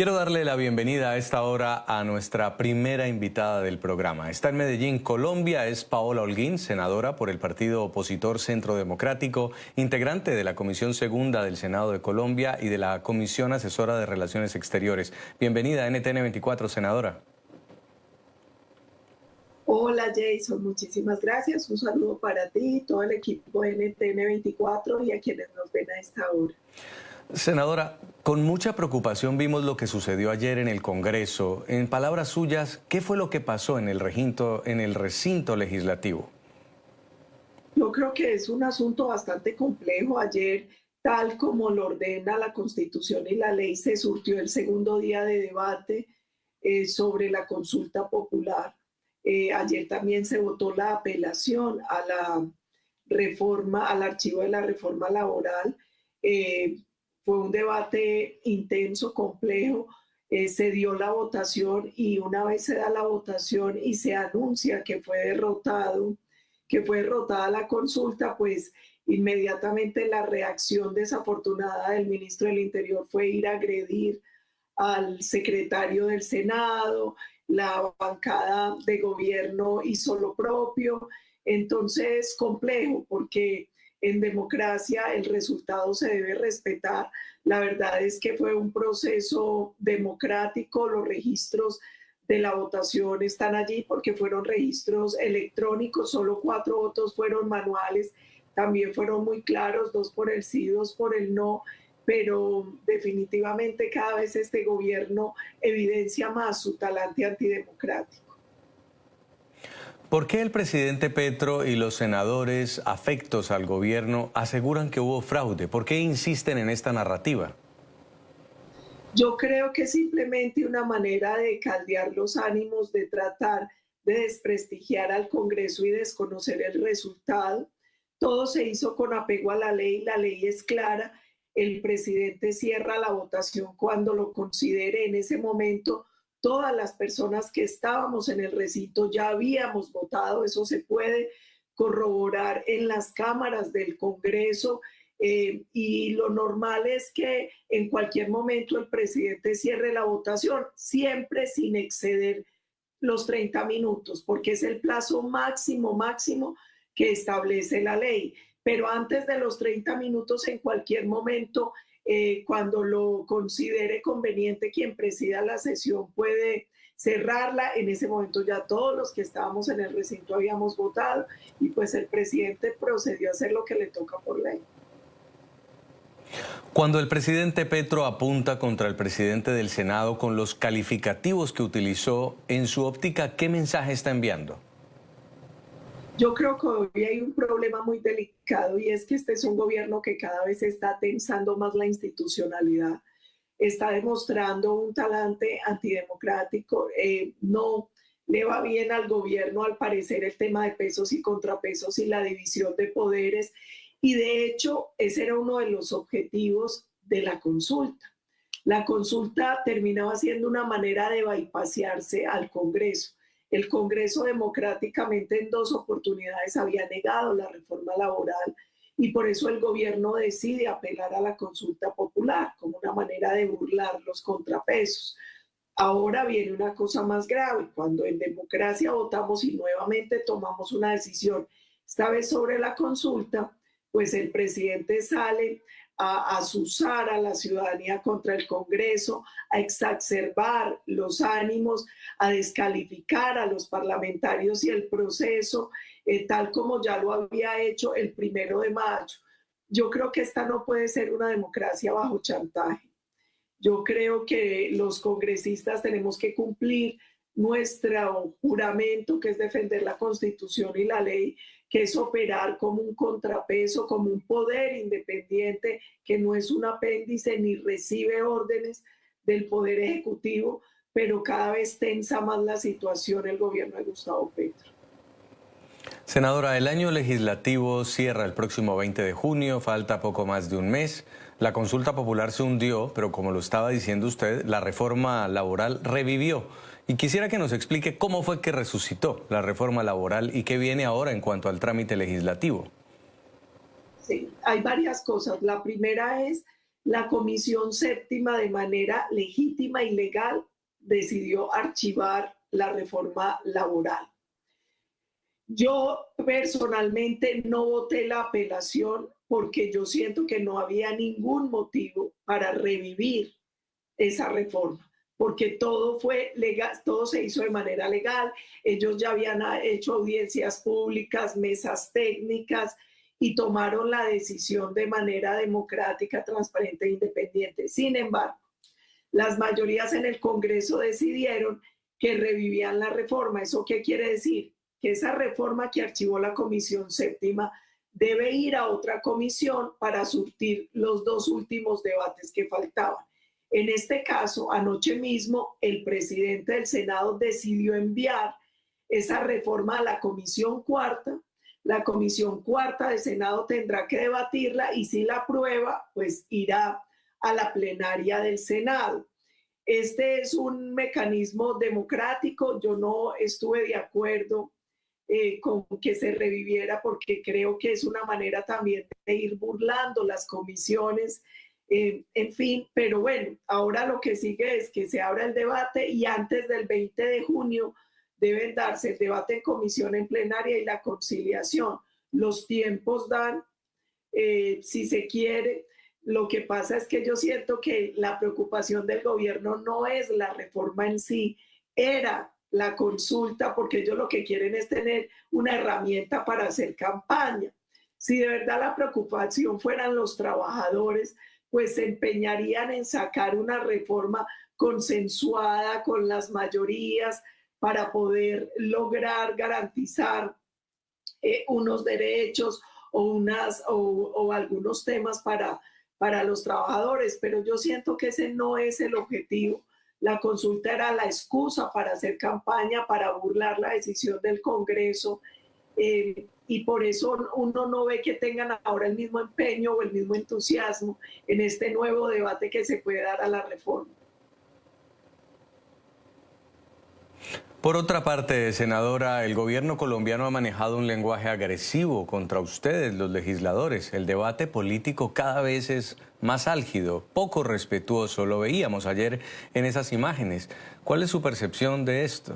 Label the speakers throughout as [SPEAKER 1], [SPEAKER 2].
[SPEAKER 1] Quiero darle la bienvenida a esta hora a nuestra primera invitada del programa. Está en Medellín, Colombia, es Paola Holguín, senadora por el partido opositor Centro Democrático, integrante de la Comisión Segunda del Senado de Colombia y de la Comisión Asesora de Relaciones Exteriores. Bienvenida a NTN 24, senadora.
[SPEAKER 2] Hola Jason, muchísimas gracias. Un saludo para ti, todo el equipo de NTN 24 y a quienes nos ven a esta hora.
[SPEAKER 1] Senadora, con mucha preocupación vimos lo que sucedió ayer en el Congreso. En palabras suyas, ¿qué fue lo que pasó en el recinto legislativo?
[SPEAKER 2] Yo creo que es un asunto bastante complejo. Ayer, tal como lo ordena la Constitución y la ley, se surtió el segundo día de debate sobre la consulta popular. Ayer también se votó la apelación a la reforma, al archivo de la reforma laboral. Eh, Fue un debate intenso, complejo. Se dio la votación y una vez se da la votación y se anuncia que fue derrotada la consulta, pues inmediatamente la reacción desafortunada del ministro del Interior fue ir a agredir al secretario del Senado. La bancada de gobierno hizo lo propio. Entonces, complejo, porque en democracia el resultado se debe respetar. La verdad es que fue un proceso democrático. Los registros de la votación están allí porque fueron registros electrónicos, solo 4 votos fueron manuales, también fueron muy claros, 2 por el sí, 2 por el no, pero definitivamente cada vez este gobierno evidencia más su talante antidemocrático.
[SPEAKER 1] ¿Por qué el presidente Petro y los senadores afectos al gobierno aseguran que hubo fraude? ¿Por qué insisten en esta narrativa?
[SPEAKER 2] Yo creo que es simplemente una manera de caldear los ánimos, de tratar de desprestigiar al Congreso y desconocer el resultado. Todo se hizo con apego a la ley es clara, el presidente cierra la votación cuando lo considere. En ese momento todas las personas que estábamos en el recinto ya habíamos votado, eso se puede corroborar en las cámaras del Congreso. Y lo normal es que en cualquier momento el presidente cierre la votación, siempre sin exceder los 30 minutos, porque es el plazo máximo que establece la ley. Pero antes de los 30 minutos, en cualquier momento, cuando lo considere conveniente, quien presida la sesión puede cerrarla. En ese momento ya todos los que estábamos en el recinto habíamos votado y pues el presidente procedió a hacer lo que le toca por ley.
[SPEAKER 1] Cuando el presidente Petro apunta contra el presidente del Senado con los calificativos que utilizó, en su óptica, ¿qué mensaje está enviando?
[SPEAKER 2] Yo creo que hoy hay un problema muy delicado y es que este es un gobierno que cada vez está tensando más la institucionalidad, está demostrando un talante antidemocrático. No le va bien al gobierno, al parecer, el tema de pesos y contrapesos y la división de poderes. Y de hecho, ese era uno de los objetivos de la consulta. La consulta terminaba siendo una manera de bypasearse al Congreso. El Congreso democráticamente en 2 oportunidades había negado la reforma laboral y por eso el gobierno decide apelar a la consulta popular como una manera de burlar los contrapesos. Ahora viene una cosa más grave, cuando en democracia votamos y nuevamente tomamos una decisión, esta vez sobre la consulta, pues el presidente sale a azuzar a la ciudadanía contra el Congreso, a exacerbar los ánimos, a descalificar a los parlamentarios y el proceso, tal como ya lo había hecho el 1 de mayo. Yo creo que esta no puede ser una democracia bajo chantaje. Yo creo que los congresistas tenemos que cumplir nuestro juramento, que es defender la Constitución y la ley, que es operar como un contrapeso, como un poder independiente, que no es un apéndice ni recibe órdenes del Poder Ejecutivo, pero cada vez tensa más la situación el gobierno de Gustavo Petro.
[SPEAKER 1] Senadora, el año legislativo cierra el próximo 20 de junio, falta poco más de un mes. La consulta popular se hundió, pero como lo estaba diciendo usted, la reforma laboral revivió. Y quisiera que nos explique cómo fue que resucitó la reforma laboral y qué viene ahora en cuanto al trámite legislativo.
[SPEAKER 2] Sí, hay varias cosas. La primera es la Comisión Séptima, de manera legítima y legal, decidió archivar la reforma laboral. Yo personalmente no voté la apelación porque yo siento que no había ningún motivo para revivir esa reforma, porque todo fue legal, todo se hizo de manera legal. Ellos ya habían hecho audiencias públicas, mesas técnicas y tomaron la decisión de manera democrática, transparente e independiente. Sin embargo, las mayorías en el Congreso decidieron que revivían la reforma. ¿Eso qué quiere decir? Que esa reforma que archivó la Comisión Séptima debe ir a otra comisión para surtir los dos últimos debates que faltaban. En este caso, anoche mismo, el presidente del Senado decidió enviar esa reforma a la Comisión Cuarta. La Comisión Cuarta del Senado tendrá que debatirla y si la aprueba, pues irá a la plenaria del Senado. Este es un mecanismo democrático. Yo no estuve de acuerdo con que se reviviera porque creo que es una manera también de ir burlando las comisiones, en fin, pero bueno, ahora lo que sigue es que se abra el debate y antes del 20 de junio deben darse el debate en comisión, en plenaria y la conciliación. Los tiempos dan, si se quiere. Lo que pasa es que yo siento que la preocupación del gobierno no es la reforma en sí, era la consulta, porque ellos lo que quieren es tener una herramienta para hacer campaña. Si de verdad la preocupación fueran los trabajadores, pues se empeñarían en sacar una reforma consensuada con las mayorías para poder lograr garantizar unos derechos o algunos temas para los trabajadores, pero yo siento que ese no es el objetivo. La consulta era la excusa para hacer campaña, para burlar la decisión del Congreso, y por eso uno no ve que tengan ahora el mismo empeño o el mismo entusiasmo en este nuevo debate que se puede dar a la reforma.
[SPEAKER 1] Por otra parte, senadora, el gobierno colombiano ha manejado un lenguaje agresivo contra ustedes, los legisladores. El debate político cada vez es más álgido, poco respetuoso. Lo veíamos ayer en esas imágenes. ¿Cuál es su percepción de esto?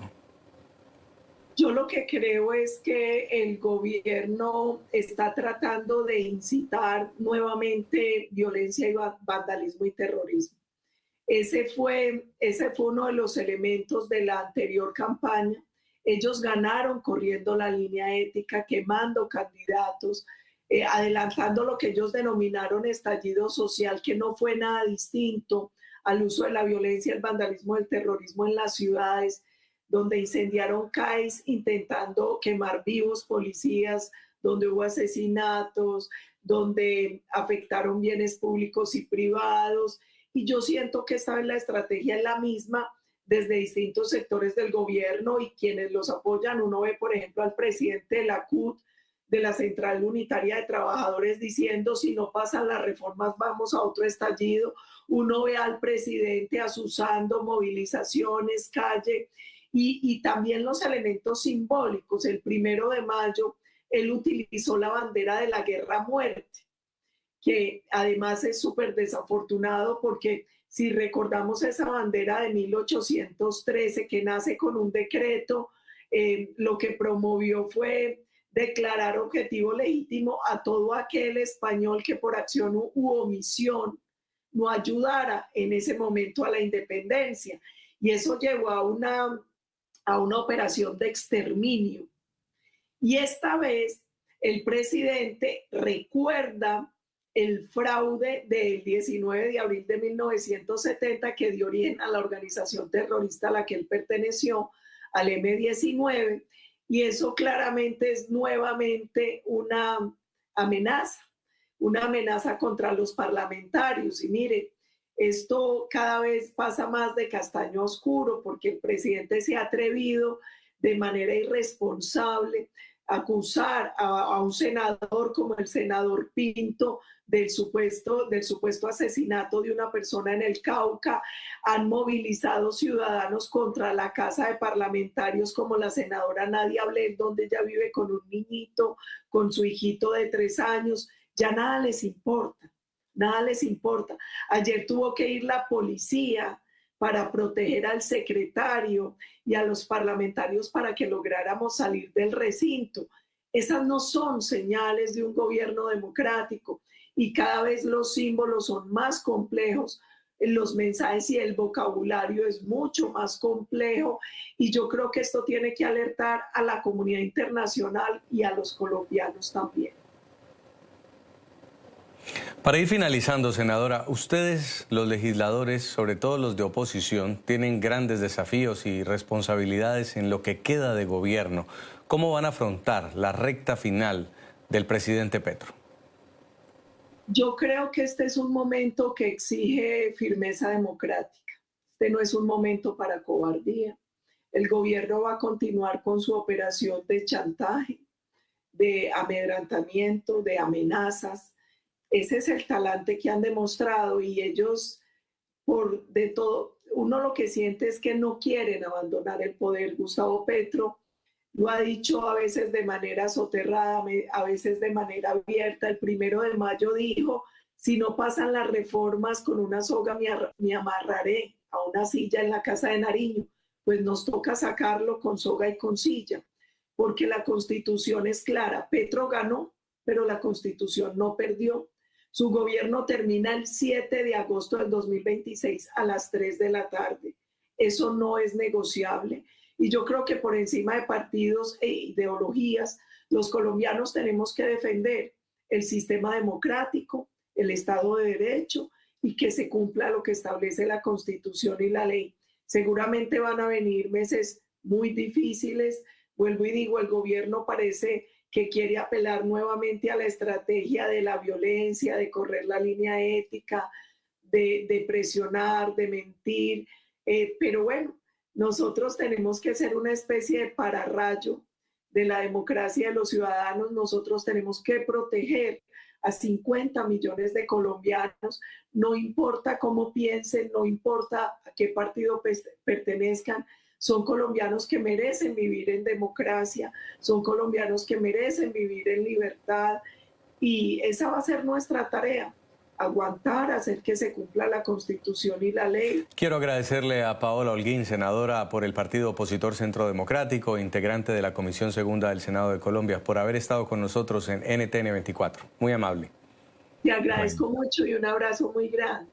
[SPEAKER 2] Yo lo que creo es que el gobierno está tratando de incitar nuevamente violencia y vandalismo y terrorismo. Ese fue uno de los elementos de la anterior campaña. Ellos ganaron corriendo la línea ética, quemando candidatos, adelantando lo que ellos denominaron estallido social, que no fue nada distinto al uso de la violencia, el vandalismo, el terrorismo en las ciudades, donde incendiaron CAIS intentando quemar vivos policías, donde hubo asesinatos, donde afectaron bienes públicos y privados. Y yo siento que esta vez la estrategia es la misma desde distintos sectores del gobierno y quienes los apoyan. Uno ve, por ejemplo, al presidente de la CUT, de la Central Unitaria de Trabajadores, diciendo si no pasan las reformas vamos a otro estallido. Uno ve al presidente asusando movilizaciones, calle y también los elementos simbólicos. El 1 de mayo él utilizó la bandera de la guerra a muerte, que además es súper desafortunado porque si recordamos esa bandera de 1813 que nace con un decreto, lo que promovió fue declarar objetivo legítimo a todo aquel español que por acción u omisión no ayudara en ese momento a la independencia. Y eso llevó a una operación de exterminio. Y esta vez el presidente recuerda el fraude del 19 de abril de 1970 que dio origen a la organización terrorista a la que él perteneció, al M-19, y eso claramente es nuevamente una amenaza contra los parlamentarios. Y mire, esto cada vez pasa más de castaño a oscuro porque el presidente se ha atrevido de manera irresponsable a acusar a un senador como el senador Pinto del supuesto asesinato de una persona en el Cauca. Han movilizado ciudadanos contra la Casa de Parlamentarios como la senadora Nadia Ablel, donde ella vive con un niñito, con su hijito de 3 años. Ya nada les importa. nada les importa. Ayer tuvo que ir la policía para proteger al secretario y a los parlamentarios para que lográramos salir del recinto. Esas no son señales de un gobierno democrático y cada vez los símbolos son más complejos, los mensajes y el vocabulario es mucho más complejo y yo creo que esto tiene que alertar a la comunidad internacional y a los colombianos también.
[SPEAKER 1] Para ir finalizando, senadora, ustedes, los legisladores, sobre todo los de oposición, tienen grandes desafíos y responsabilidades en lo que queda de gobierno. ¿Cómo van a afrontar la recta final del presidente Petro?
[SPEAKER 2] Yo creo que este es un momento que exige firmeza democrática. Este no es un momento para cobardía. El gobierno va a continuar con su operación de chantaje, de amedrentamiento, de amenazas. Ese es el talante que han demostrado y ellos, por de todo, uno lo que siente es que no quieren abandonar el poder. Gustavo Petro lo ha dicho a veces de manera soterrada, a veces de manera abierta. El 1 de mayo dijo, si no pasan las reformas con una soga me amarraré a una silla en la Casa de Nariño. Pues nos toca sacarlo con soga y con silla, porque la Constitución es clara. Petro ganó, pero la Constitución no perdió. Su gobierno termina el 7 de agosto del 2026 a las 3 de la tarde. Eso no es negociable. Y yo creo que por encima de partidos e ideologías, los colombianos tenemos que defender el sistema democrático, el Estado de Derecho y que se cumpla lo que establece la Constitución y la ley. Seguramente van a venir meses muy difíciles. Vuelvo y digo, el gobierno parece que quiere apelar nuevamente a la estrategia de la violencia, de correr la línea ética, de presionar, de mentir. Pero bueno, nosotros tenemos que ser una especie de pararrayo de la democracia de los ciudadanos. Nosotros tenemos que proteger a 50 millones de colombianos, no importa cómo piensen, no importa a qué partido pertenezcan, son colombianos que merecen vivir en democracia, son colombianos que merecen vivir en libertad y esa va a ser nuestra tarea. Aguantar, hacer que se cumpla la Constitución y la ley.
[SPEAKER 1] Quiero agradecerle a Paola Holguín, senadora por el partido opositor Centro Democrático, integrante de la Comisión Segunda del Senado de Colombia, por haber estado con nosotros en NTN 24. Muy amable.
[SPEAKER 2] Te agradezco mucho y un abrazo muy grande.